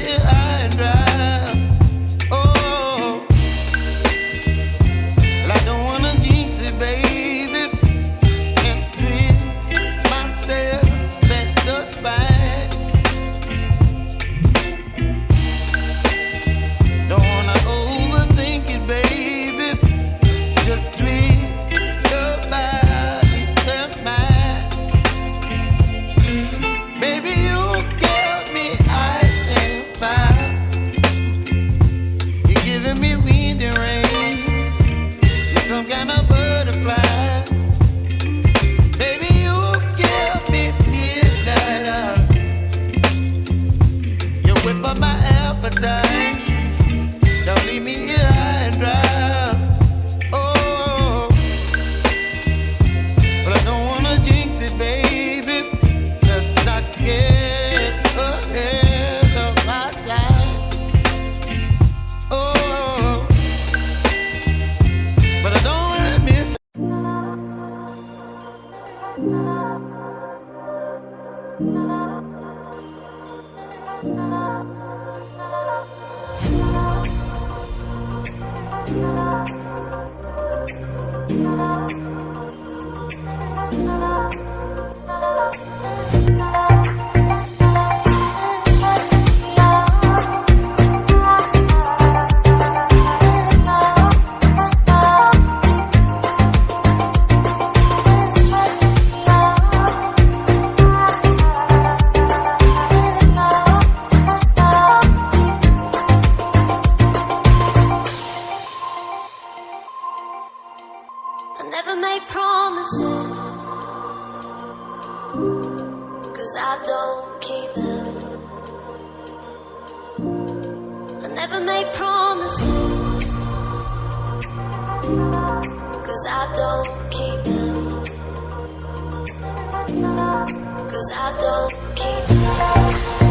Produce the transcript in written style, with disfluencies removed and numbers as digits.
here high and dry. Oh, well, I don't wanna jinx it, baby, and twist myself at the spine. Don't wanna overthink it, baby. It's just twist your body and mine. Baby, you give me ice and fire. You're giving me wind and rain. You're some kind of butterfly. Baby, you give me midnight. You whip up my appetite. Don't leave me here high and dry. Oh, but I don't wanna jinx it, baby. Let's not get ahead of my time. Oh, but I don't wanna miss. I never make promises, 'cause I don't keep them. I never make promises, 'cause I don't keep them. 'Cause I don't keep them.